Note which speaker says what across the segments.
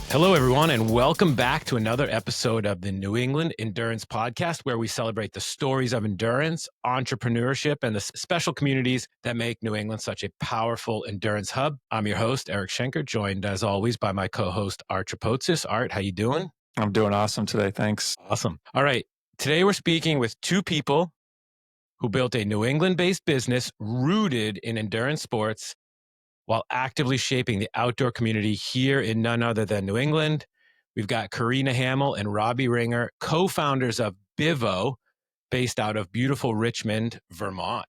Speaker 1: Hello, everyone, and welcome back to another episode of the New England Endurance Podcast, where we celebrate the stories of endurance, entrepreneurship, and the special communities that make New England such a powerful endurance hub. I'm your host, Eric Schenker, joined as always by my co-host, Art Trapotsis. Art, how you doing?
Speaker 2: I'm doing awesome today. Thanks.
Speaker 1: Awesome. All right. Today we're speaking with two people who built a New England-based business rooted in endurance sports while actively shaping the outdoor community here in none other than New England. We've got Carina Hamel and Robby Ringer, co-founders of BIVO, based out of beautiful Richmond, Vermont.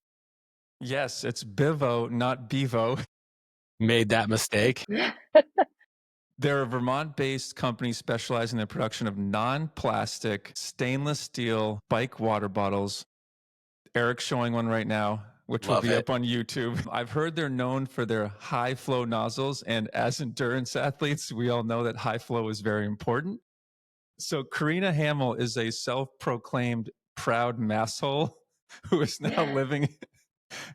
Speaker 2: Yes, it's BIVO, not BIVO.
Speaker 1: Made that mistake.
Speaker 2: They're a Vermont-based company specializing in the production of non-plastic stainless steel bike water bottles. Eric's showing one right now, which will be up on YouTube. I've heard they're known for their high flow nozzles, and as endurance athletes, we all know that high flow is very important. So Carina Hamel is a self-proclaimed proud masshole who is now living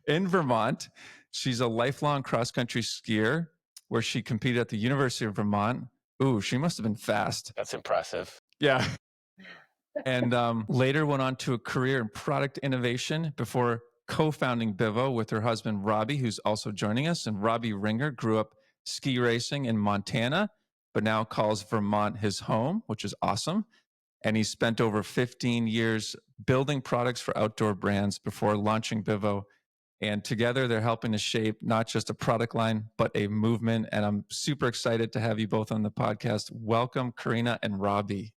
Speaker 2: in Vermont. She's a lifelong cross-country skier where she competed at the University of Vermont. Ooh, she must have been fast.
Speaker 1: That's impressive.
Speaker 2: Yeah. And later went on to a career in product innovation before co-founding BIVO with her husband, Robby, who's also joining us. And Robby Ringer grew up ski racing in Montana, but now calls Vermont his home, which is awesome. And he spent over 15 years building products for outdoor brands before launching BIVO. And together they're helping to shape not just a product line, but a movement. And I'm super excited to have you both on the podcast. Welcome, Carina and Robby.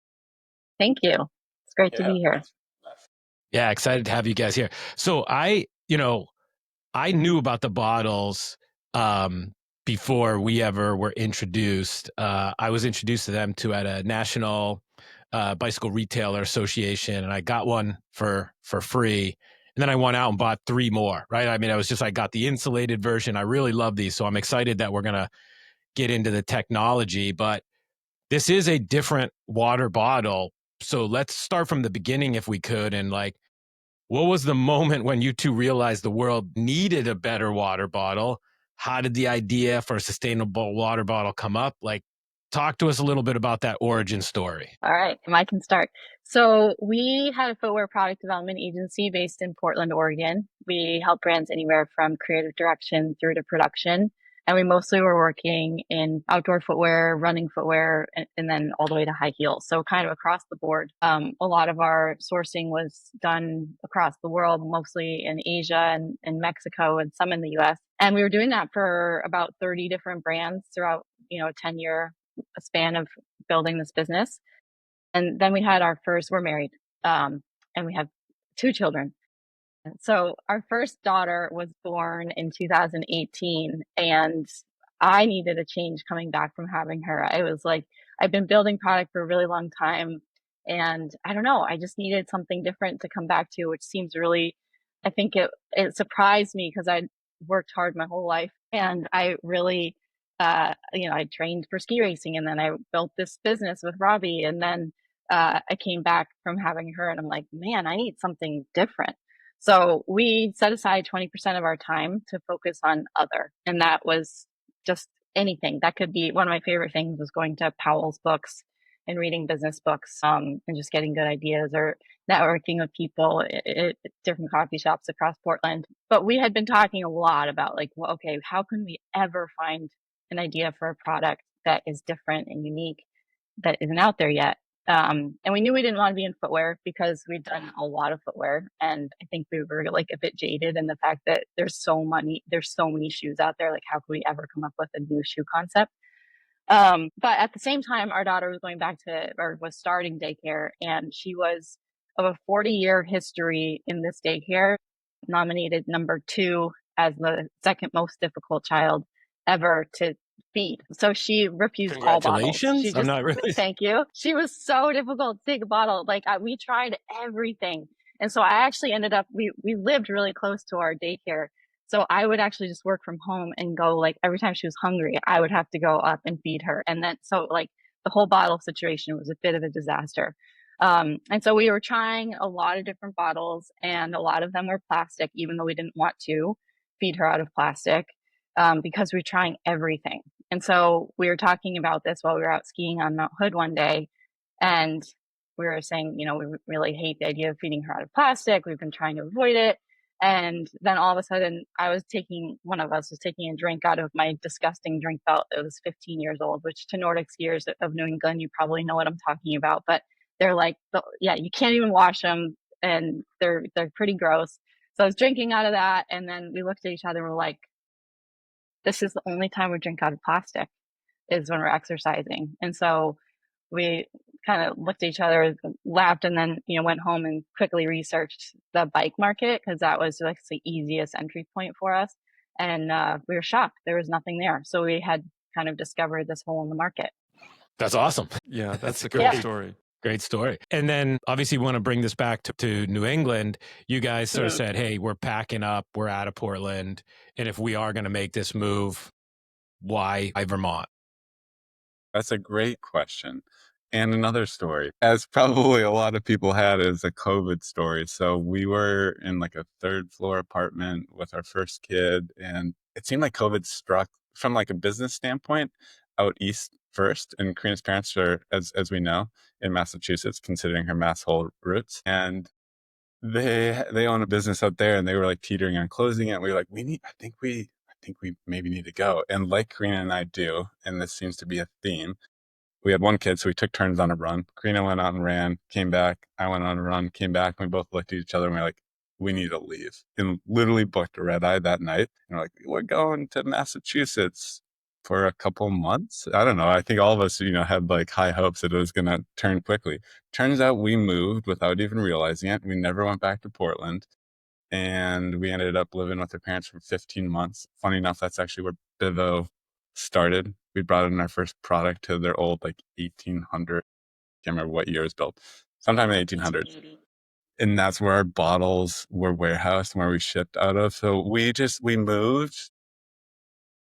Speaker 3: Thank you. It's great to be here.
Speaker 1: Yeah, excited to have you guys here. So I knew about the bottles before we ever were introduced. I was introduced to them at a national bicycle retailer association, and I got one for free. And then I went out and bought 3 more, right? I mean, I got the insulated version. I really love these. So I'm excited that we're going to get into the technology, but this is a different water bottle. So let's start from the beginning if we could. And what was the moment when you two realized the world needed a better water bottle? How did the idea for a sustainable water bottle come up? Talk to us a little bit about that origin story.
Speaker 3: All right, I can start. So we had a footwear product development agency based in Portland, Oregon. We help brands anywhere from creative direction through to production. And we mostly were working in outdoor footwear, running footwear, and then all the way to high heels. So kind of across the board. A lot of our sourcing was done across the world, mostly in Asia and Mexico and some in the US. And we were doing that for about 30 different brands throughout, a 10-year span of building this business. And then we had we're married, and we have 2 children. So our first daughter was born in 2018, and I needed a change coming back from having her. I was like, I've been building product for a really long time, and I don't know, I just needed something different to come back to, which seems really, I think it surprised me because I worked hard my whole life, and I really, I trained for ski racing, and then I built this business with Robby, and then I came back from having her, and I'm like, man, I need something different. So we set aside 20% of our time to focus on other, and that was just anything. That could be one of my favorite things was going to Powell's books and reading business books, and just getting good ideas or networking with people at different coffee shops across Portland. But we had been talking a lot about okay, how can we ever find an idea for a product that is different and unique that isn't out there yet? And we knew we didn't want to be in footwear because we'd done a lot of footwear. And I think we were a bit jaded in the fact that there's so many shoes out there. How could we ever come up with a new shoe concept? But at the same time, our daughter was was starting daycare, and she was of a 40-year history in this daycare, nominated number 2 as the second most difficult child ever to feed. So she refused all bottles.
Speaker 1: Congratulations. I'm not really.
Speaker 3: Thank you. She was so difficult to take a bottle. We tried everything. And so I actually ended up, we lived really close to our daycare. So I would actually just work from home and go every time she was hungry, I would have to go up and feed her. And then, the whole bottle situation was a bit of a disaster. And so we were trying a lot of different bottles, and a lot of them were plastic, even though we didn't want to feed her out of plastic, because we were trying everything. And so we were talking about this while we were out skiing on Mount Hood one day, and we were saying, we really hate the idea of feeding her out of plastic. We've been trying to avoid it. And then all of a sudden, one of us was taking a drink out of my disgusting drink belt. It was 15 years old, which to Nordic skiers of New England, you probably know what I'm talking about. But they're like, yeah, you can't even wash them, and they're pretty gross. So I was drinking out of that, and then we looked at each other and we're like, this is the only time we drink out of plastic is when we're exercising. And so we kind of looked at each other, laughed, and then went home and quickly researched the bike market, because that was like the easiest entry point for us. And we were shocked. There was nothing there. So we had kind of discovered this hole in the market.
Speaker 1: That's awesome.
Speaker 2: Yeah, that's a great story.
Speaker 1: Great story. And then obviously we want to bring this back to New England. You guys sort of said, hey, we're packing up, we're out of Portland. And if we are going to make this move, why Vermont?
Speaker 4: That's a great question. And another story, as probably a lot of people had, is a COVID story. So we were in like a 3rd floor apartment with our first kid, and it seemed like COVID struck from like a business standpoint out east first. And Karina's parents are, as we know, in Massachusetts, considering her Mass Whole roots. And they own a business out there, and they were like teetering on closing it. We were like, I think we maybe need to go. And like Karina and I do, and this seems to be a theme, we had one kid, so we took turns on a run. Karina went out and ran, came back. I went on a run, came back. And we both looked at each other and we were like, we need to leave. And literally booked a red eye that night. And we're like, we're going to Massachusetts for a couple months. I don't know. I think all of us, had like high hopes that it was going to turn quickly. Turns out we moved without even realizing it. We never went back to Portland. And we ended up living with our parents for 15 months. Funny enough, that's actually where BIVO started. We brought in our first product to their old, like 1800, can't remember what year it was built, sometime in the 1800s. And that's where our bottles were warehoused and where we shipped out of. So we moved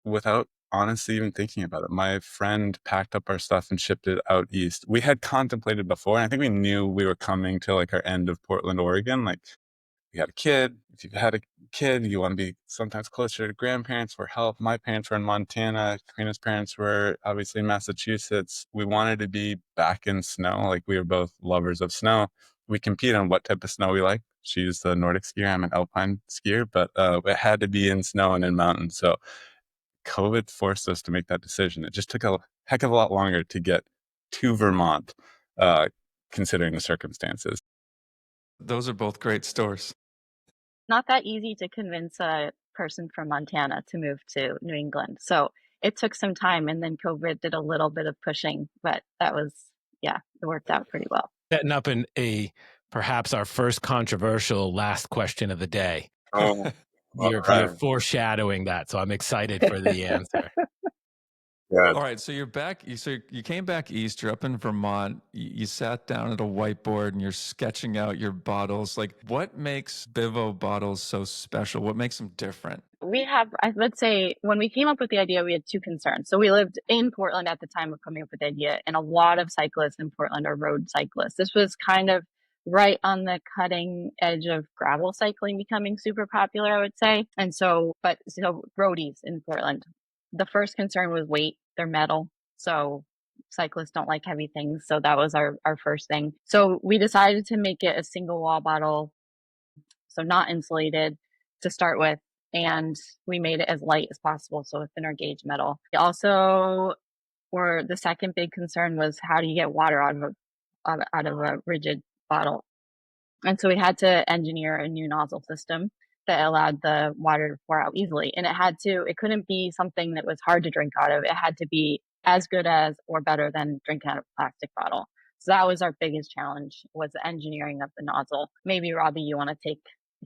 Speaker 4: without honestly even thinking about it. My friend packed up our stuff and shipped it out east. We had contemplated before, and I think we knew we were coming to like our end of Portland, Oregon. Like, we had a kid. If you've had a kid, you want to be sometimes closer to grandparents for help. My parents were in Montana. Karina's parents were obviously in Massachusetts. We wanted to be back in snow. Like, we were both lovers of snow. We compete on what type of snow we like. She's the Nordic skier. I'm an alpine skier, but it had to be in snow and in mountains. So COVID forced us to make that decision. It just took a heck of a lot longer to get to Vermont, considering the circumstances.
Speaker 2: Those are both great stories.
Speaker 3: Not that easy to convince a person from Montana to move to New England. So it took some time, and then COVID did a little bit of pushing, but it worked out pretty well.
Speaker 1: Setting up perhaps our first controversial last question of the day.
Speaker 4: Oh,
Speaker 1: You're foreshadowing that, so I'm excited for the answer.
Speaker 4: Yeah.
Speaker 2: All right, so you're back. So you came back east. You're up in Vermont. You sat down at a whiteboard and you're sketching out your bottles. Like, what makes BIVO bottles so special? What makes them different?
Speaker 3: I would say, when we came up with the idea, we had 2 concerns. So we lived in Portland at the time of coming up with the idea, and a lot of cyclists in Portland are road cyclists. This was kind of right on the cutting edge of gravel cycling becoming super popular, I would say. And so roadies in Portland. The first concern was weight. They're metal. So cyclists don't like heavy things. So that was our first thing. So we decided to make it a single wall bottle, so not insulated to start with. And we made it as light as possible, so a thinner gauge metal. Also, the second big concern was, how do you get water out of a rigid bottle? And so we had to engineer a new nozzle system that allowed the water to pour out easily. And it couldn't be something that was hard to drink out of. It had to be as good as or better than drinking out of a plastic bottle. So that was our biggest challenge, was the engineering of the nozzle. Maybe, Robby, you want to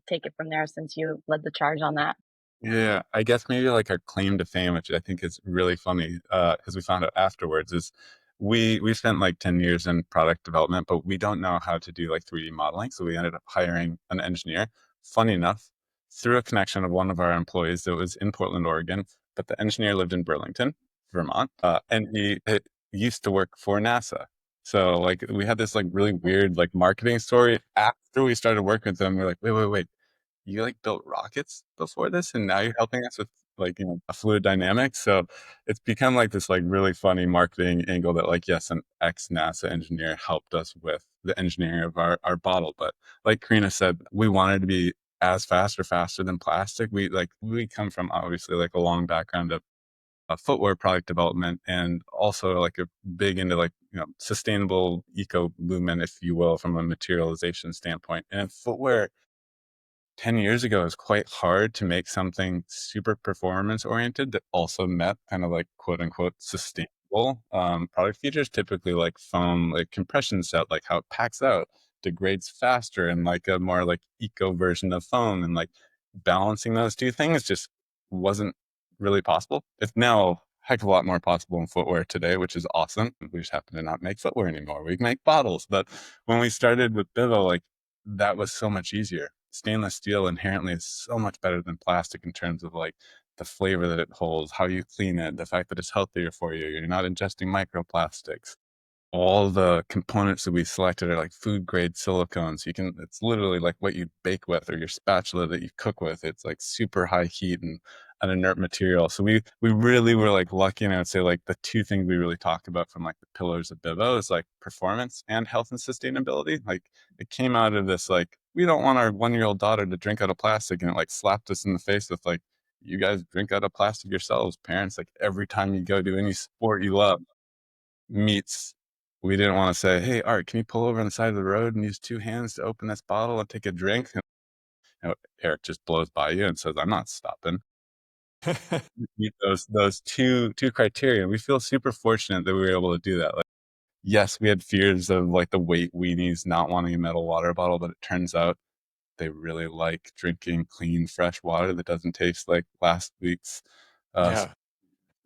Speaker 3: take it from there, since you led the charge on that.
Speaker 4: Yeah, I guess maybe like our claim to fame, which I think is really funny, because we found out afterwards, is we spent like 10 years in product development, but we don't know how to do like 3D modeling. So we ended up hiring an engineer. Funny enough, through a connection of one of our employees that was in Portland, Oregon, but the engineer lived in Burlington, Vermont, and he used to work for NASA. So like, we had this like really weird like marketing story. After we started working with them, we're like, wait. You like built rockets before this, and now you're helping us with like, you know, a fluid dynamics. So it's become like this like really funny marketing angle that like, yes, an ex-NASA engineer helped us with the engineering of our bottle. But like Karina said, we wanted to be as fast or faster than plastic. We come from obviously like a long background of footwear product development, and also like a big into like, you know, sustainable eco movement, if you will, from a materialization standpoint. And in footwear, 10 years ago, it was quite hard to make something super performance oriented that also met kind of like quote unquote sustainable product features, typically like foam, like compression set, like how it packs out, degrades faster, and like a more like eco version of foam. And like balancing those two things just wasn't really possible. It's now a heck of a lot more possible in footwear today, which is awesome. We just happen to not make footwear anymore. We make bottles. But when we started with BIVO, like that was so much easier. Stainless steel inherently is so much better than plastic in terms of like the flavor that it holds, how you clean it, the fact that it's healthier for you. You're not ingesting microplastics. All the components that we selected are like food grade silicones. It's literally like what you bake with, or your spatula that you cook with. It's like super high heat and an inert material. So we really were like lucky. And I would say like the two things we really talk about from like the pillars of BIVO is like performance and health and sustainability. Like it came out of this, like, we don't want our 1-year-old daughter to drink out of plastic, and it like slapped us in the face with like, you guys drink out of plastic yourselves, parents. Like every time you go do any sport you love, meets, we didn't want to say, hey, Art, can you pull over on the side of the road and use 2 hands to open this bottle and take a drink? And, you know, Eric just blows by you and says, I'm not stopping. Meet those two criteria. We feel super fortunate that we were able to do that. Like, yes, we had fears of like the weight weenies not wanting a metal water bottle, but it turns out they really like drinking clean, fresh water that doesn't taste like last week's
Speaker 2: Yeah.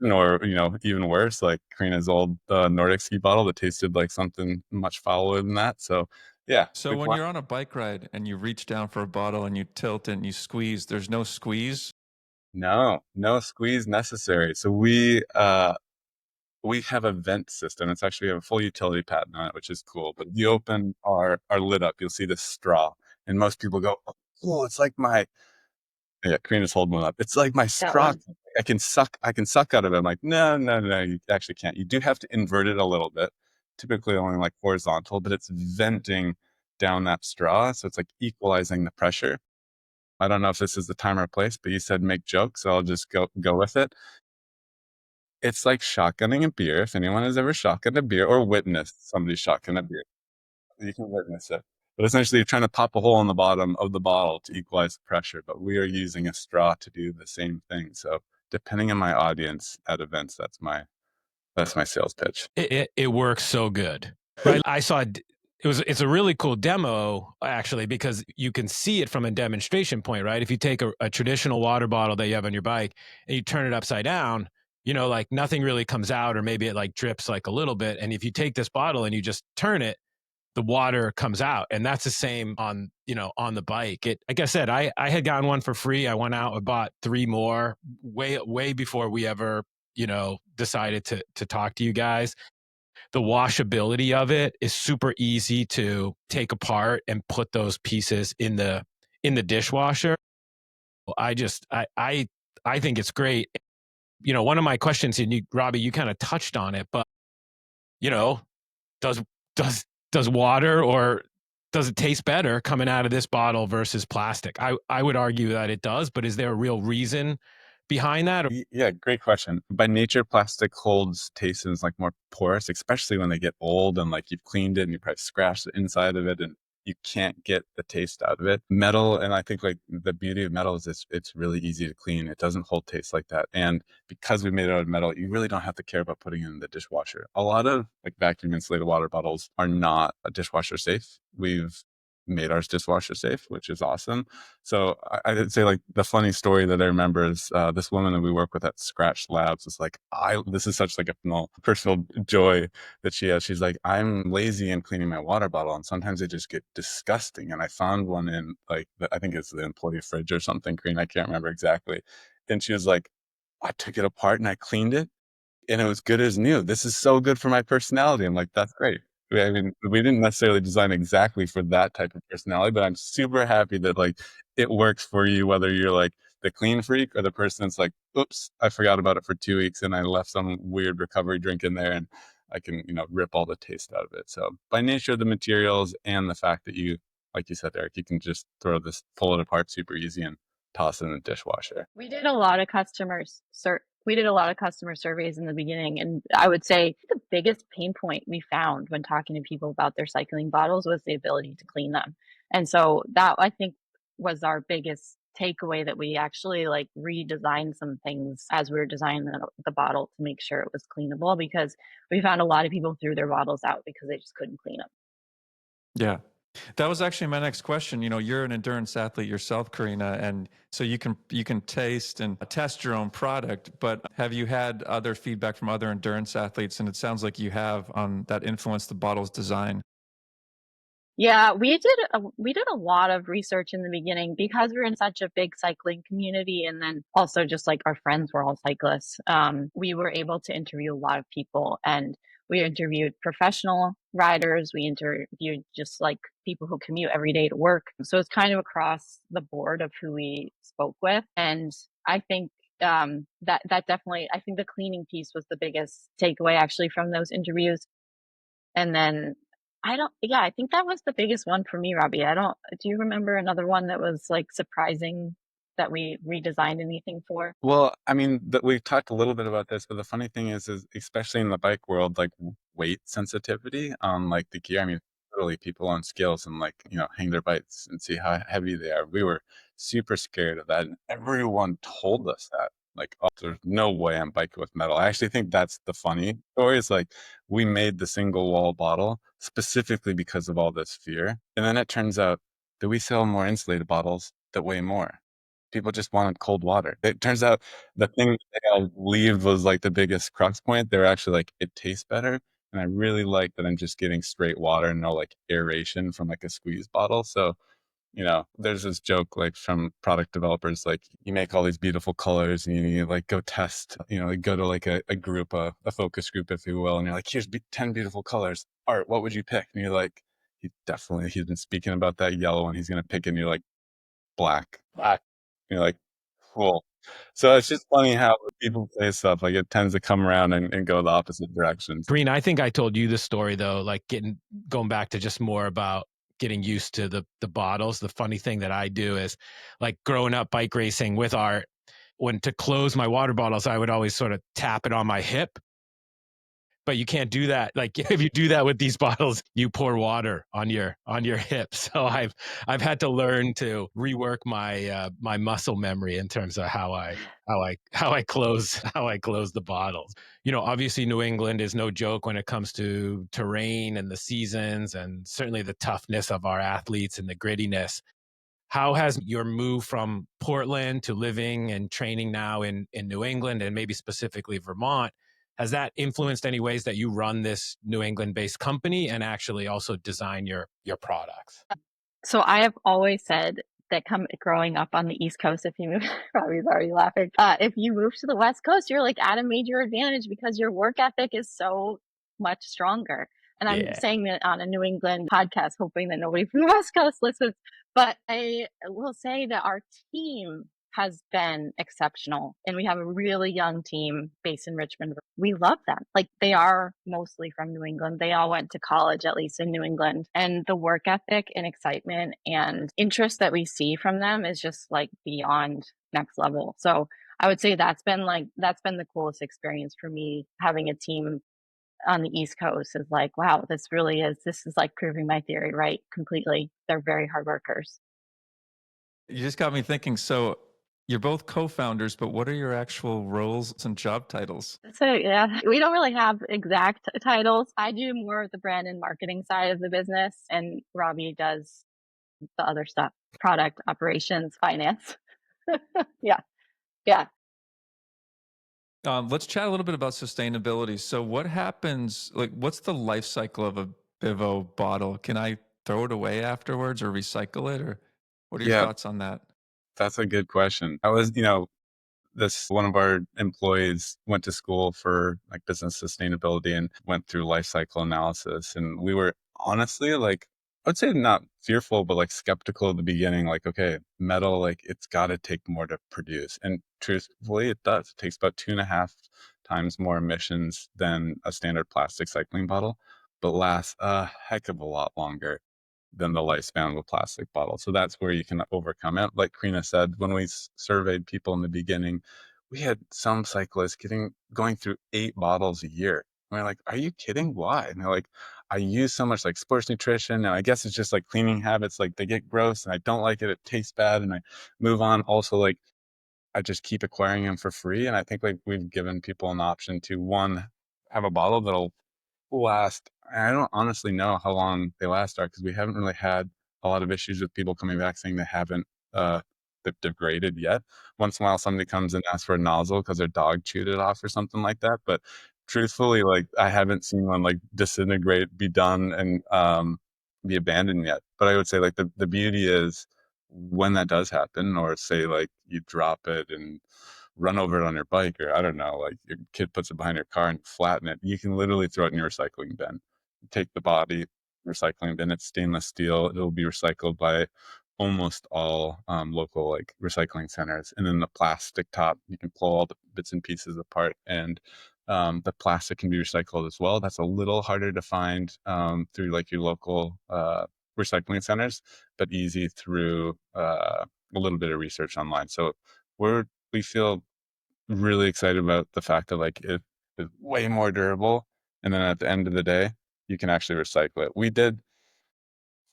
Speaker 4: or, you know, even worse, like Karina's old Nordic ski bottle that tasted like something much fouler than that. So yeah.
Speaker 2: So when you're on a bike ride and you reach down for a bottle and you tilt it and you squeeze, there's no squeeze?
Speaker 4: No squeeze necessary. So we have a vent system. It's actually, we have a full utility patent on it, which is cool. But you open our lid up, you'll see this straw, and most people go, oh, it's like my, yeah, Karina's holding one up. It's like my
Speaker 3: That
Speaker 4: straw.
Speaker 3: one.
Speaker 4: I can suck out of it. I'm like, no, you actually can't. You do have to invert it a little bit, typically only like horizontal, but it's venting down that straw. So it's like equalizing the pressure. I don't know if this is the time or place, but you said make jokes, so I'll just go with it. It's like shotgunning a beer. If anyone has ever shotgunned a beer or witnessed somebody shotgun a beer, you can witness it. But essentially, you're trying to pop a hole in the bottom of the bottle to equalize the pressure. But we are using a straw to do the same thing. So depending on my audience at events, that's my sales pitch.
Speaker 1: It works so good, right? I saw it's a really cool demo actually, because you can see it from a demonstration point, right? If you take a traditional water bottle that you have on your bike and you turn it upside down, you know, like nothing really comes out, or maybe it like drips like a little bit. And if you take this bottle and you just turn it, the water comes out. And that's the same on, you know, on the bike. Like I said, I had gotten one for free. I went out and bought 3 more way before we ever, you know, decided to talk to you guys. The washability of it is super easy to take apart and put those pieces in the dishwasher. I think it's great. You know, one of my questions, and Robby, you kind of touched on it, but you know, does does water, or does it taste better coming out of this bottle versus plastic? I would argue that it does, but is there a real reason behind that?
Speaker 4: Yeah, great question. By nature, plastic holds taste and is like more porous, especially when they get old and like you've cleaned it and you probably scratched the inside of it and you can't get the taste out of it. Metal, and I think like the beauty of metal is it's really easy to clean. It doesn't hold taste like that. And because we made it out of metal, you really don't have to care about putting it in the dishwasher. A lot of like vacuum insulated water bottles are not dishwasher safe. We've made ours dishwasher safe, which is awesome. So I'd say like the funny story that I remember is this woman that we work with at Scratch Labs is like, this is such like a personal joy that she has. She's like, I'm lazy in cleaning my water bottle, and sometimes they just get disgusting. And I found one in like, I think it's the employee fridge or something, Green. I can't remember exactly. And she was like, I took it apart and I cleaned it, and it was good as new. This is so good for my personality. I'm like, that's great. I mean, we didn't necessarily design exactly for that type of personality, but I'm super happy that like it works for you, whether you're like the clean freak or the person that's like, oops, I forgot about it for 2 weeks and I left some weird recovery drink in there and I can, rip all the taste out of it. So by nature of the materials and the fact that you, like you said, Eric, you can just pull it apart super easy and toss it in the dishwasher.
Speaker 3: We did a lot of customer surveys in the beginning, and I would say the biggest pain point we found when talking to people about their cycling bottles was the ability to clean them. And so that, I think, was our biggest takeaway, that we actually like redesigned some things as we were designing the bottle to make sure it was cleanable, because we found a lot of people threw their bottles out because they just couldn't clean them.
Speaker 2: Yeah. That was actually my next question. You're an endurance athlete yourself, Carina, and so you can taste and test your own product, but have you had other feedback from other endurance athletes? And it sounds like you have, that influenced the bottle's design.
Speaker 3: Yeah, we did a lot of research in the beginning because we're in such a big cycling community, and then also just like our friends were all cyclists. We were able to interview a lot of people, and we interviewed professional riders. We interviewed just like people who commute every day to work. So it's kind of across the board of who we spoke with, and I think that definitely, I think the cleaning piece was the biggest takeaway actually from those interviews. And then I think that was the biggest one for me, Robbie. Do you remember another one that was like surprising that we redesigned anything for?
Speaker 4: Well, I mean, we've talked a little bit about this, but the funny thing is especially in the bike world, like weight sensitivity on like the gear. I mean, literally people on scales and like, hang their bikes and see how heavy they are. We were super scared of that. And everyone told us that. Like, oh, there's no way I'm biking with metal. I actually think that's the funny story. Is like we made the single wall bottle specifically because of all this fear. And then it turns out that we sell more insulated bottles that weigh more. People just wanted cold water. It turns out the thing that they all believed was like the biggest crux point, they were actually like, it tastes better. And I really like that I'm just getting straight water and no like aeration from like a squeeze bottle. So, there's this joke like from product developers, like you make all these beautiful colors and you like go test, like go to like a group, a focus group, if you will. And you're like, here's 10 beautiful colors. Art, what would you pick? And you're like, he's been speaking about that yellow one. He's going to pick, and you're like, black. You're like, cool. So it's just funny how people say stuff like it tends to come around and go the opposite directions.
Speaker 1: Green, I think I told you the story though, like going back to just more about getting used to the bottles. The funny thing that I do is like growing up bike racing with Art, when to close my water bottles, I would always sort of tap it on my hip. But you can't do that. Like if you do that with these bottles, you pour water on your hip. So I've had to learn to rework my my muscle memory in terms of how I close the bottles. Obviously New England is no joke when it comes to terrain and the seasons, and certainly the toughness of our athletes and the grittiness. How has your move from Portland to living and training now in New England, and maybe specifically Vermont, has that influenced any ways that you run this New England-based company and actually also design your products?
Speaker 3: So I have always said that growing up on the East Coast, if you move, Robbie's already laughing. If you move to the West Coast, you're like at a major advantage because your work ethic is so much stronger. And I'm saying that on a New England podcast, hoping that nobody from the West Coast listens. But I will say that our team has been exceptional, and we have a really young team based in Richmond. We love them. Like, they are mostly from New England. They all went to college, at least in New England. And the work ethic and excitement and interest that we see from them is just like beyond next level. So I would say that's been the coolest experience for me, having a team on the East Coast. Is like, wow, this is like proving my theory right completely. They're very hard workers.
Speaker 2: You just got me thinking. So you're both co-founders, but what are your actual roles and job titles?
Speaker 3: So yeah, we don't really have exact titles. I do more of the brand and marketing side of the business, and Robbie does the other stuff: product, operations, finance. Yeah.
Speaker 2: Let's chat a little bit about sustainability. So what happens, like what's the life cycle of a BIVO bottle? Can I throw it away afterwards or recycle it? Or what are your thoughts on that?
Speaker 4: That's a good question. I was, one of our employees went to school for like business sustainability and went through life cycle analysis. And we were honestly like I would say not fearful, but like skeptical at the beginning, like, okay, metal, like it's got to take more to produce. And truthfully, it does. It takes about 2.5 times more emissions than a standard plastic cycling bottle, but lasts a heck of a lot longer than the lifespan of a plastic bottle. So that's where you can overcome it. Like Karina said, when we surveyed people in the beginning, we had some cyclists going through 8 bottles a year. And we're like, are you kidding? Why? And they're like, I use so much like sports nutrition, and I guess it's just like cleaning habits. Like they get gross and I don't like it. It tastes bad and I move on. Also, like I just keep acquiring them for free. And I think like we've given people an option to, one, have a bottle that'll last. I don't honestly know how long they last are, because we haven't really had a lot of issues with people coming back saying they haven't uh they've degraded yet. Once in a while somebody comes and asks for a nozzle because their dog chewed it off or something like that, but truthfully, like I haven't seen one like disintegrate, be done, and be abandoned yet. But I would say like the beauty is when that does happen, or say like you drop it and run over it on your bike, or I don't know, like your kid puts it behind your car and flatten it, you can literally throw it in your recycling bin. Take the body, recycling bin, it's stainless steel, it'll be recycled by almost all local like recycling centers. And then the plastic top, you can pull all the bits and pieces apart, and the plastic can be recycled as well. That's a little harder to find through like your local recycling centers, but easy through a little bit of research online. So we feel really excited about the fact that like it is way more durable, and then at the end of the day, you can actually recycle it. We did,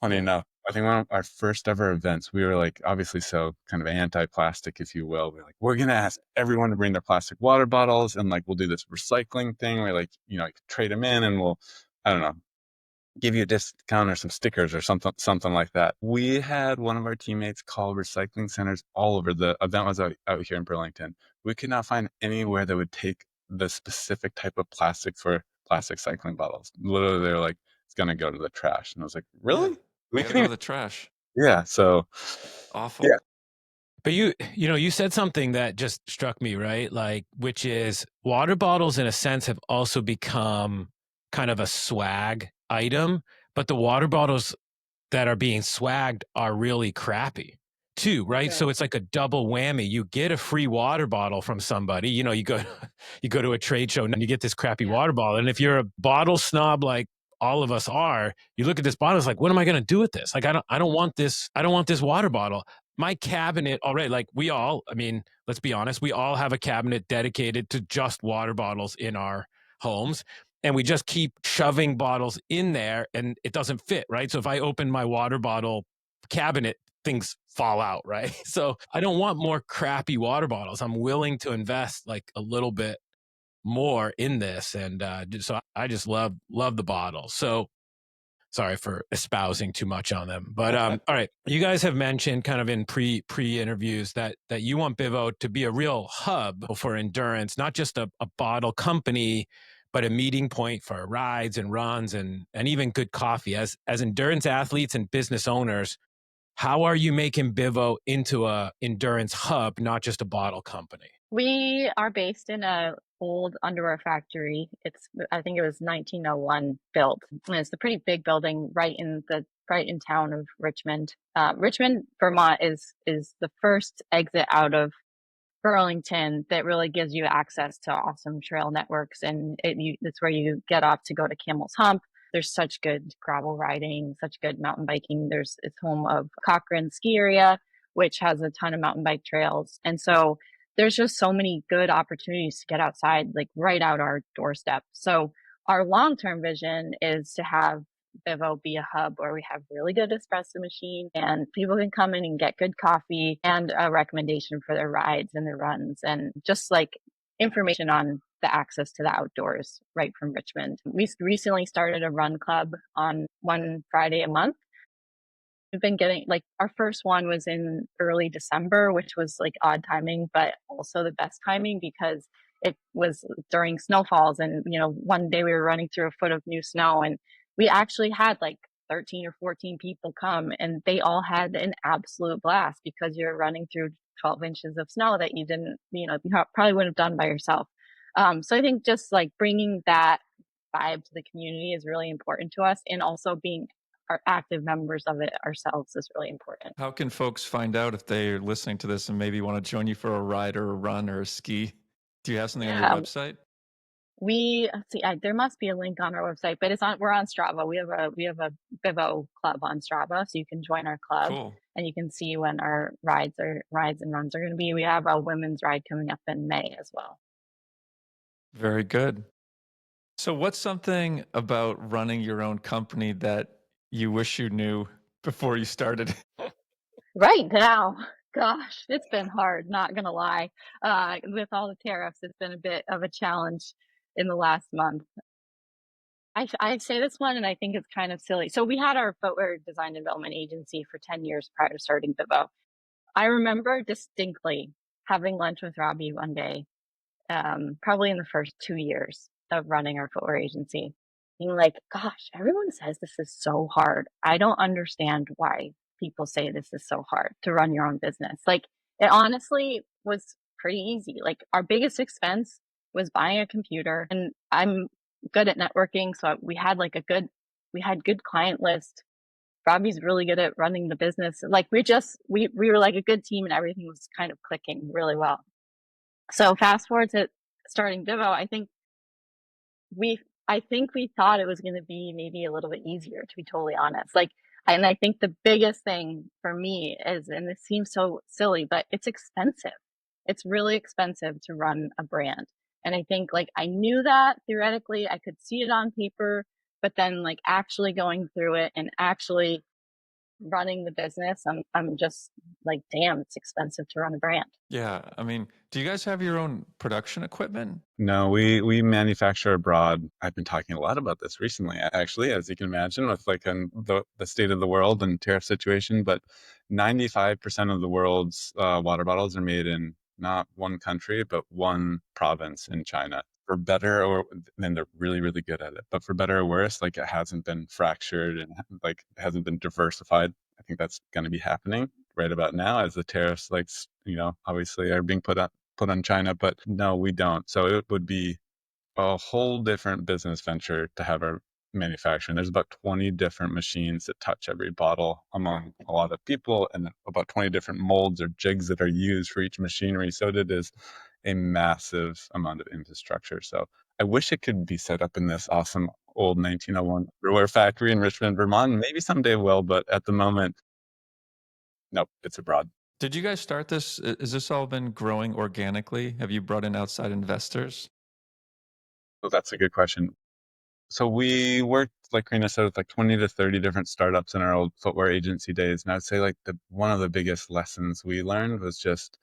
Speaker 4: funny enough, I think one of our first ever events, we were like obviously so kind of anti-plastic, if you will. We're like, we're gonna ask everyone to bring their plastic water bottles, and like we'll do this recycling thing where like, you know, you can trade them in, and we'll, I don't know, give you a discount or some stickers or something like that. We had one of our teammates call recycling centers all over. The event was out here in Burlington. We could not find anywhere that would take the specific type of plastic for plastic cycling bottles. Literally, they're like, it's gonna go to the trash. And I was like, really?
Speaker 2: Yeah,
Speaker 4: We
Speaker 2: gotta
Speaker 4: can
Speaker 2: go to
Speaker 4: even,
Speaker 2: the trash.
Speaker 4: yeah. So
Speaker 2: Awful.
Speaker 4: yeah.
Speaker 1: But you said something that just struck me, right? Like, which is water bottles in a sense have also become kind of a swag item, but the water bottles that are being swagged are really crappy too, right?
Speaker 3: Sure.
Speaker 1: So it's like a double whammy. You get a free water bottle from somebody, you know, you go to a trade show and you get this crappy water bottle. And if you're a bottle snob like all of us are, you look at this bottle, it's like, what am I going to do with this? Like, I don't want this. I don't want this water bottle. My cabinet already, like we all, I mean, let's be honest, we all have a cabinet dedicated to just water bottles in our homes, and we just keep shoving bottles in there and it doesn't fit, right? So if I open my water bottle cabinet, things fall out, right? So I don't want more crappy water bottles. I'm willing to invest like a little bit more in this, and so I just love the bottles. So sorry for espousing too much on them, but all right, you guys have mentioned kind of in pre interviews that you want BIVO to be a real hub for endurance, not just a bottle company, but a meeting point for rides and runs and even good coffee. As endurance athletes and business owners, how are you making BIVO into a endurance hub, not just a bottle company?
Speaker 3: We are based in a old underwear factory. I think it was 1901 built. And it's a pretty big building right in town of Richmond. Richmond, Vermont is the first exit out of Burlington that really gives you access to awesome trail networks, and it's where you get off to go to Camel's Hump. There's such good gravel riding, such good mountain biking. It's home of Cochrane Ski Area, which has a ton of mountain bike trails, and so there's just so many good opportunities to get outside, like right out our doorstep. So our long-term vision is to have BIVO be a hub where we have really good espresso machine and people can come in and get good coffee and a recommendation for their rides and their runs, and just like information on the access to the outdoors right from Richmond. We recently started a run club on one Friday a month. We've been getting, like, our first one was in early December, which was like odd timing, but also the best timing because it was during snowfalls. And, one day we were running through a foot of new snow and we actually had like 13 or 14 people come and they all had an absolute blast because you're running through 12 inches of snow that you didn't, you probably wouldn't have done by yourself. So I think just like bringing that vibe to the community is really important to us, and also being are active members of it ourselves is really important.
Speaker 2: How can folks find out if they're listening to this and maybe want to join you for a ride or a run or a ski? Do you have something on your
Speaker 3: Yeah,
Speaker 2: website?
Speaker 3: let's see, there must be a link on our website, but we're on Strava. We have a BIVO club on Strava, so you can join our club
Speaker 2: Cool.
Speaker 3: and you can see when our rides and runs are going to be. We have a women's ride coming up in May as well.
Speaker 2: Very good. So, what's something about running your own company that you wish you knew before you started?
Speaker 3: Right now, gosh, it's been hard, not gonna lie. With all the tariffs, it's been a bit of a challenge in the last month. I say this one, and I think it's kind of silly. So we had our footwear design and development agency for 10 years prior to starting BIVO. I remember distinctly having lunch with Robbie one day, probably in the first 2 years of running our footwear agency, being like, gosh, everyone says this is so hard. I don't understand why people say this is so hard to run your own business. Like, it honestly was pretty easy. Like, our biggest expense was buying a computer, and I'm good at networking. So we had good client list. Robbie's really good at running the business. Like, we were like a good team, and everything was kind of clicking really well. So fast forward to starting BIVO, we I think we thought it was going to be maybe a little bit easier, to be totally honest. Like, and I think the biggest thing for me is, and this seems so silly, but it's expensive. It's really expensive to run a brand. And I think, like, I knew that theoretically, I could see it on paper, but then like actually going through it and actually running the business, I'm just like, damn, it's expensive to run a brand.
Speaker 2: Yeah. I mean, do you guys have your own production equipment?
Speaker 4: No, we manufacture abroad. I've been talking a lot about this recently, actually, as you can imagine, with like the state of the world and tariff situation. But 95% of the world's water bottles are made in not one country, but one province in China. For better or then they're really, really good at it. But for better or worse, like it hasn't been fractured and like it hasn't been diversified. I think that's going to be happening right about now as the tariffs, like, obviously are being put on China, but no, we don't. So it would be a whole different business venture to have our manufacturing. There's about 20 different machines that touch every bottle among a lot of people, and about 20 different molds or jigs that are used for each machinery. So it is a massive amount of infrastructure. So I wish it could be set up in this awesome old 1901 brewer factory in Richmond, Vermont. Maybe someday it will, but at the moment, nope, it's abroad.
Speaker 2: Did you guys start this? Has this all been growing organically? Have you brought in outside investors?
Speaker 4: So that's a good question. So we worked, like Karina said, with like 20 to 30 different startups in our old footwear agency days. And I'd say like one of the biggest lessons we learned was just,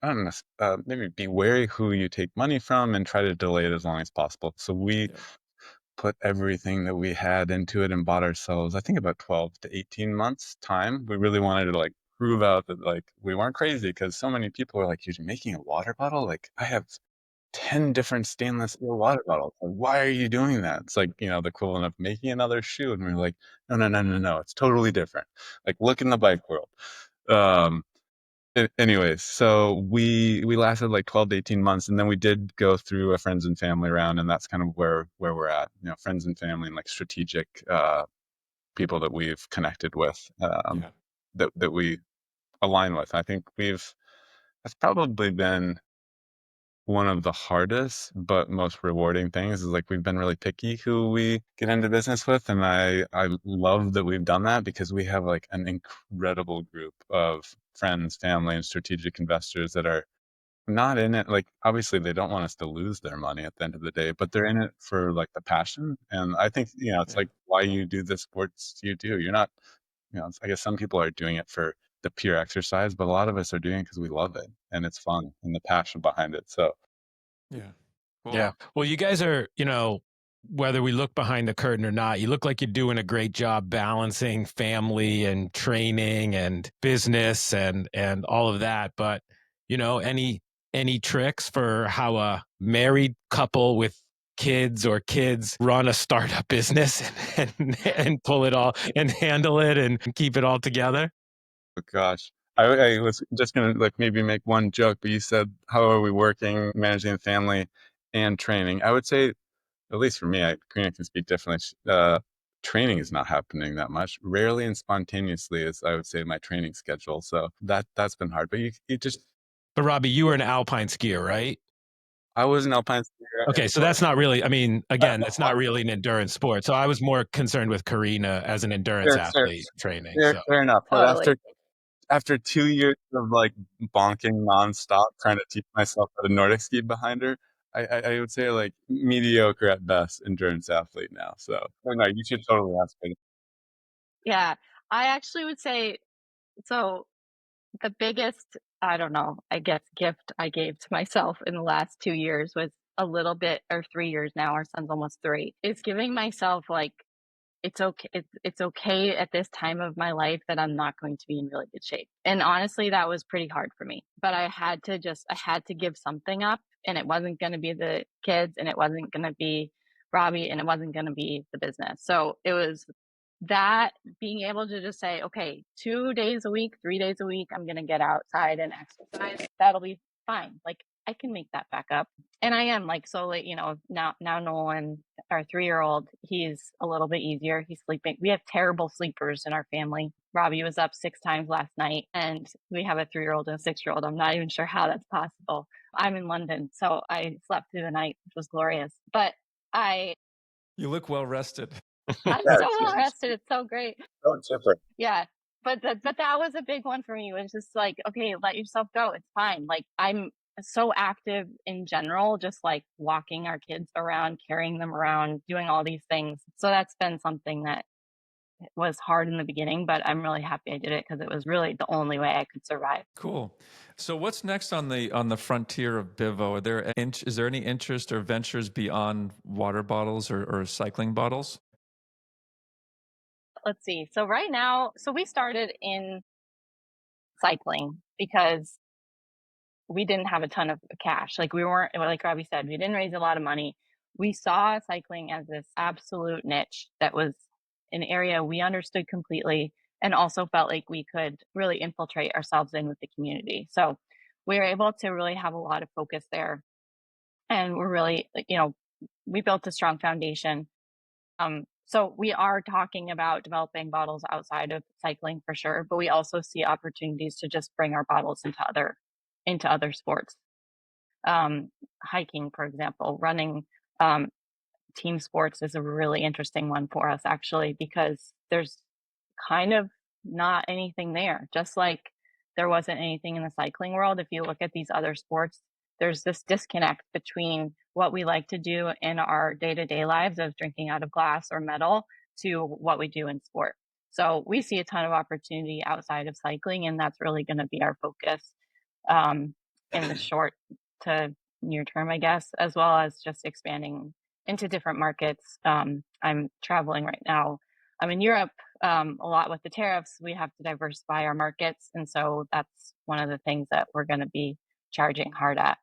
Speaker 4: I don't know, maybe be wary who you take money from and try to delay it as long as possible. So we
Speaker 2: Yeah.
Speaker 4: put everything that we had into it and bought ourselves, I think about 12 to 18 months time. We really wanted to like prove out that like we weren't crazy, because so many people are like, you're making a water bottle? Like I have 10 different stainless steel water bottles. Like, why are you doing that? It's like, the equivalent of making another shoe. And we're like, no, no, no, no, no. It's totally different. Like, look in the bike world. Um, Anyways, so we lasted like 12 to 18 months, and then we did go through a friends and family round, and that's kind of where we're at. Friends and family and like strategic people that we've connected with,
Speaker 2: Yeah.
Speaker 4: that we align with. I think that's probably been one of the hardest but most rewarding things, is like we've been really picky who we get into business with, and I love that we've done that, because we have like an incredible group of friends, family, and strategic investors that are not in it, like, obviously they don't want us to lose their money at the end of the day, but they're in it for like the passion. And I think, it's
Speaker 2: Yeah.
Speaker 4: like why you do the sports you do. You're not, I guess some people are doing it for the pure exercise, but a lot of us are doing it because we love it and it's fun and the passion behind it. So
Speaker 2: Yeah. Cool.
Speaker 1: Yeah. Well, you guys are, whether we look behind the curtain or not, you look like you're doing a great job balancing family and training and business and all of that. But, any tricks for how a married couple with kids run a startup business and pull it all and handle it and keep it all together?
Speaker 4: oh gosh. I was just gonna like maybe make one joke, but you said, how are we working, managing the family and training? I would say, at least for me, Karina can speak differently. training is not happening that much. Rarely and spontaneously is, I would say, my training schedule. So that's been hard. But you just.
Speaker 1: But Robby, you were an alpine skier, right?
Speaker 4: I was an alpine skier.
Speaker 1: Okay, so that's not really, I mean, again, it's not really an endurance sport. So I was more concerned with Carina as an endurance athlete training. So.
Speaker 4: Fair enough.
Speaker 3: Totally.
Speaker 4: But after 2 years of like bonking nonstop, trying to teach myself how to Nordic ski behind her, I would say like mediocre at best endurance athlete now. So no, you should totally ask me.
Speaker 3: Yeah, I actually would say, so the biggest, I don't know, I guess gift I gave to myself in the last 2 years was a little bit, or 3 years now, our son's almost 3, is giving myself like, it's okay at this time of my life that I'm not going to be in really good shape. And honestly, that was pretty hard for me. But I had to give something up, and it wasn't going to be the kids, and it wasn't going to be Robby, and it wasn't going to be the business. So it was that, being able to just say, okay, 2 days a week, 3 days a week, I'm going to get outside and exercise. That'll be fine. Like, I can make that back up. And I am, like, slowly, now Nolan, our 3-year-old, he's a little bit easier. He's sleeping. We have terrible sleepers in our family. Robby was up 6 times last night, and we have a 3-year-old and a 6-year-old. I'm not even sure how that's possible. I'm in London, so I slept through the night, which was glorious. But
Speaker 2: You look well rested.
Speaker 3: I'm so well rested. It's so great.
Speaker 4: Don't chipper.
Speaker 3: Yeah. But that was a big one for me. It was just like, okay, let yourself go. It's fine. Like, I'm so active in general, just like walking our kids around, carrying them around, doing all these things. So that's been something that was hard in the beginning, but I'm really happy I did it because it was really the only way I could survive.
Speaker 2: Cool. So what's next on the frontier of BIVO? Is there any interest or ventures beyond water bottles or cycling bottles?
Speaker 3: Let's see. So right now, we started in cycling because we didn't have a ton of cash. Like, we weren't, like Robby said, we didn't raise a lot of money. We saw cycling as this absolute niche that was an area we understood completely, and also felt like we could really infiltrate ourselves in with the community. So we were able to really have a lot of focus there. And we're really, we built a strong foundation. So we are talking about developing bottles outside of cycling for sure, but we also see opportunities to just bring our bottles into other sports. Hiking, for example, running, team sports is a really interesting one for us, actually, because there's kind of not anything there. Just like there wasn't anything in the cycling world, if you look at these other sports, there's this disconnect between what we like to do in our day-to-day lives of drinking out of glass or metal to what we do in sport. So we see a ton of opportunity outside of cycling, and that's really going to be our focus in the short to near term, I guess, as well as just expanding into different markets. I'm traveling right now. I'm in Europe a lot with the tariffs. We have to diversify our markets. And so that's one of the things that we're going to be charging hard at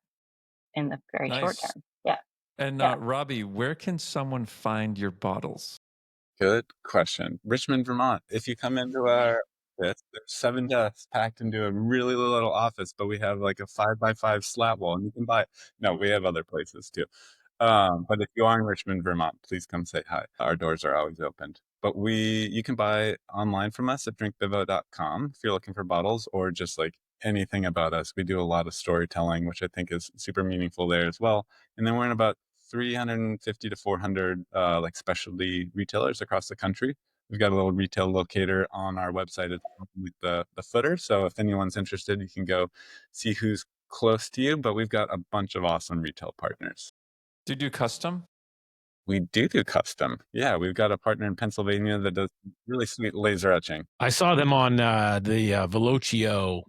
Speaker 3: in the very short term. Yeah.
Speaker 2: And Robby, where can someone find your bottles?
Speaker 4: Good question. Richmond, Vermont. If you come into our office, there's 7 desks packed into a really little office, but we have like a 5x5 slat wall, and you can buy it. No, we have other places too. But if you are in Richmond, Vermont, please come say hi. Our doors are always opened. But you can buy online from us at drinkbivo.com if you're looking for bottles, or just like anything about us. We do a lot of storytelling, which I think is super meaningful there as well. And then we're in about 350 to 400 like specialty retailers across the country. We've got a little retail locator on our website with the footer. So if anyone's interested, you can go see who's close to you. But we've got a bunch of awesome retail partners.
Speaker 2: Do you do custom?
Speaker 4: We do custom. Yeah, we've got a partner in Pennsylvania that does really sweet laser etching.
Speaker 1: I saw them on the Velocio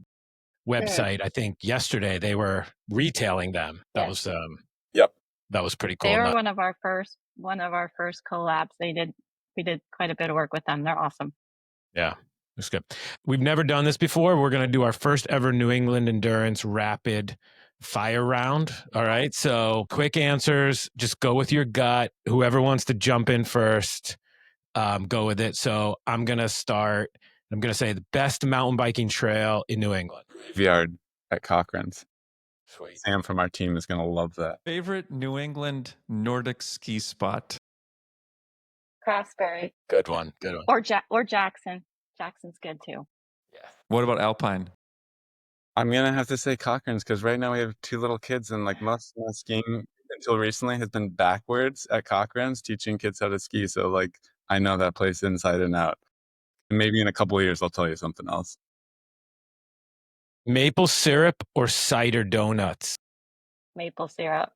Speaker 1: website. I think yesterday they were retailing them. That was
Speaker 4: Yep.
Speaker 1: That was pretty cool.
Speaker 3: They were one of our first collabs. We did quite a bit of work with them. They're awesome.
Speaker 1: Yeah, that's good. We've never done this before. We're going to do our first ever New England Endurance Rapid Fire Round. All right. So quick answers. Just go with your gut. Whoever wants to jump in first, go with it. So I'm going to start. I'm going to say the best mountain biking trail in New England.
Speaker 4: Graveyard at Cochrane's.
Speaker 1: Sweet.
Speaker 4: Sam from our team is going to love that.
Speaker 2: Favorite New England Nordic ski spot?
Speaker 3: Craftsberry.
Speaker 1: Good one. Good one.
Speaker 3: Or Jackson. Jackson's good too.
Speaker 1: Yeah.
Speaker 2: What about Alpine?
Speaker 4: I'm gonna have to say Cochrane's because right now we have 2 little kids, and like most of my skiing until recently has been backwards at Cochrane's, teaching kids how to ski. So like I know that place inside and out. And maybe in a couple of years I'll tell you something else.
Speaker 1: Maple syrup or cider donuts?
Speaker 3: Maple syrup.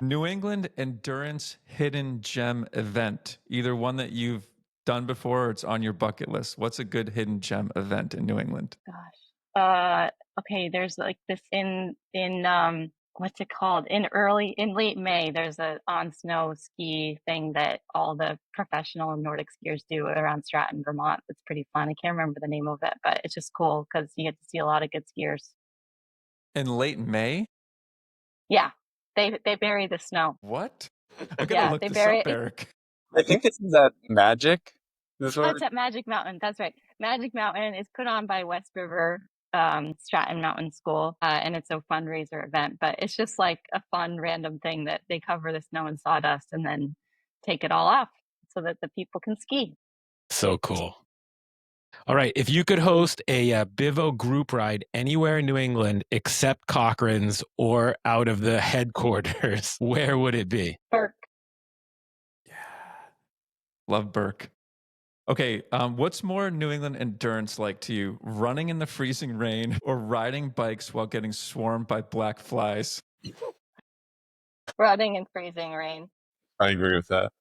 Speaker 2: New England Endurance Hidden Gem event. Either one that you've done before or it's on your bucket list. What's a good hidden gem event in New England?
Speaker 3: Gosh. Okay, there's like this in what's it called? In late May, there's a on snow ski thing that all the professional Nordic skiers do around Stratton, Vermont. It's pretty fun. I can't remember the name of it, but it's just cool because you get to see a lot of good skiers.
Speaker 2: In late May?
Speaker 3: Yeah. They bury the snow.
Speaker 2: What? I'm
Speaker 3: Yeah,
Speaker 2: gonna look
Speaker 3: they
Speaker 2: this
Speaker 3: bury
Speaker 2: up,
Speaker 3: it.
Speaker 2: Eric.
Speaker 4: I think this is at Magic. This
Speaker 3: Oh,
Speaker 4: one.
Speaker 3: it's at Magic Mountain. That's right. Magic Mountain is put on by West River Stratton Mountain School, and it's a fundraiser event. But it's just like a fun, random thing that they cover the snow and sawdust and then take it all off so that the people can ski.
Speaker 1: So cool. All right. If you could host a BIVO group ride anywhere in New England except Cochrane's or out of the headquarters, where would it be?
Speaker 3: Burke.
Speaker 2: Yeah. Love Burke. Okay, what's more New England endurance like to you? Running in the freezing rain or riding bikes while getting swarmed by black flies?
Speaker 3: Running in freezing rain.
Speaker 4: I agree with that.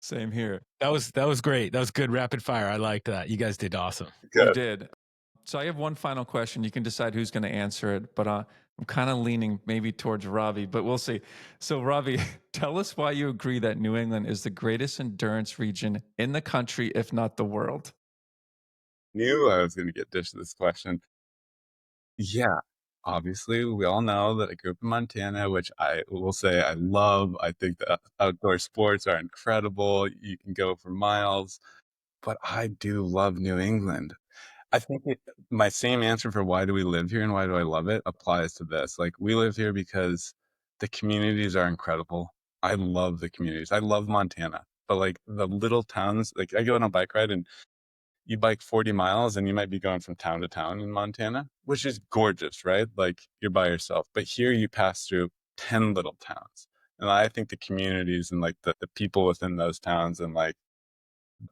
Speaker 2: Same here.
Speaker 1: That was great. That was good rapid fire. I liked that. You guys did awesome.
Speaker 2: You
Speaker 4: Good.
Speaker 2: did. So I have one final question. You can decide who's going to answer it, but I'm kind of leaning maybe towards Robby, but we'll see. So Robby, tell us why you agree that New England is the greatest endurance region in the country, if not the world.
Speaker 4: Knew I was going to get dished this question. Yeah, obviously, we all know that I grew up in Montana, which I will say I love. I think the outdoor sports are incredible. You can go for miles, but I do love New England. I think my same answer for why do we live here and why do I love it applies to this. Like, we live here because the communities are incredible. I love the communities. I love Montana, but like the little towns, like I go on a bike ride and you bike 40 miles and you might be going from town to town in Montana, which is gorgeous, right? Like you're by yourself. But here you pass through 10 little towns. And I think the communities and like the people within those towns and like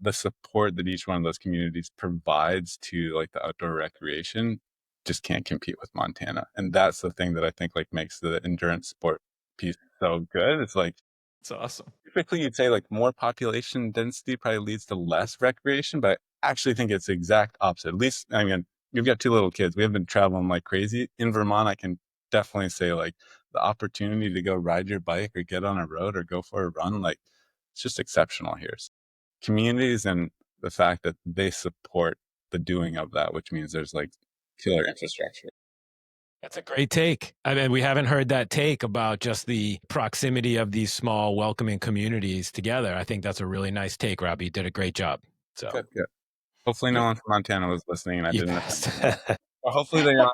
Speaker 4: the support that each one of those communities provides to like the outdoor recreation just can't compete with Montana. And that's the thing that I think like makes the endurance sport piece so good. It's like,
Speaker 2: It's awesome.
Speaker 4: typically you'd say like more population density probably leads to less recreation, but I actually think it's the exact opposite. At least, I mean, you've got 2 little kids. We have been traveling like crazy. In Vermont, I can definitely say like the opportunity to go ride your bike or get on a road or go for a run, like it's just exceptional here. So communities and the fact that they support the doing of that, which means there's like killer infrastructure.
Speaker 1: That's a great take. I mean, we haven't heard that take about just the proximity of these small, welcoming communities together. I think that's a really nice take, Robby. You did a great job. So,
Speaker 4: Good, good. Hopefully no one from Montana was listening and I
Speaker 1: you
Speaker 4: didn't.
Speaker 1: passed.
Speaker 4: Or hopefully they are.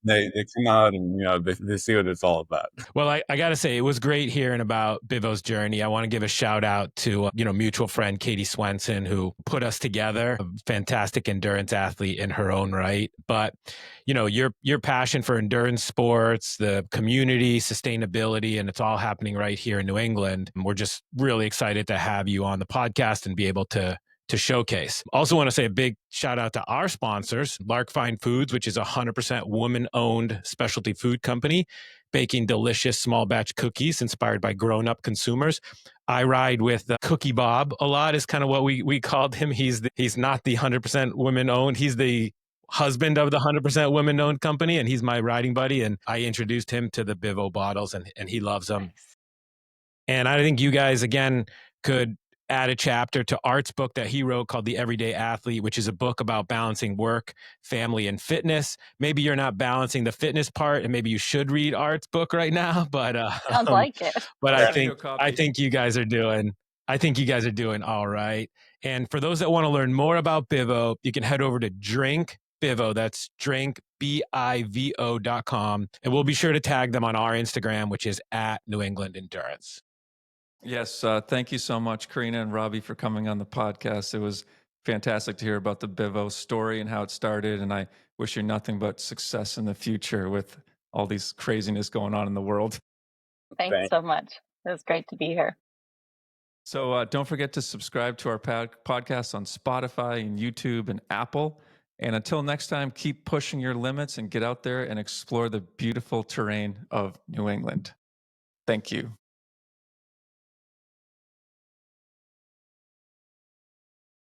Speaker 4: They come out and they see what it's all about.
Speaker 1: Well, I got to say, it was great hearing about BIVO's journey. I want to give a shout out to, mutual friend Katie Swenson, who put us together, a fantastic endurance athlete in her own right. But, your passion for endurance sports, the community, sustainability, and it's all happening right here in New England. And we're just really excited to have you on the podcast and be able to showcase. Also want to say a big shout out to our sponsors, Lark Fine Foods, which is a 100% woman-owned specialty food company, baking delicious small batch cookies inspired by grown-up consumers. I ride with Cookie Bob a lot is kind of what we called him. He's not the 100% women-owned. He's the husband of the 100% women-owned company, and he's my riding buddy. And I introduced him to the BIVO bottles, and he loves them.
Speaker 3: Nice.
Speaker 1: And I think you guys, again, could add a chapter to Art's book that he wrote called The Everyday Athlete, which is a book about balancing work, family, and fitness. Maybe you're not balancing the fitness part, and maybe you should read Art's book right now. But
Speaker 3: Sounds like it.
Speaker 1: but
Speaker 2: I'll
Speaker 1: I
Speaker 2: send you a copy.
Speaker 1: think you guys are doing all right. And for those that want to learn more about BIVO, you can head over to Drink BIVO. That's drink BIVO.com, and we'll be sure to tag them on our Instagram, which is @New England Endurance.
Speaker 2: Yes, thank you so much, Carina and Robby, for coming on the podcast. It was fantastic to hear about the BIVO story and how it started. And I wish you nothing but success in the future with all these craziness going on in the world.
Speaker 3: Thanks
Speaker 4: Thank
Speaker 3: so much. It was great to be here.
Speaker 2: So don't forget to subscribe to our podcast on Spotify and YouTube and Apple. And until next time, keep pushing your limits and get out there and explore the beautiful terrain of New England. Thank you.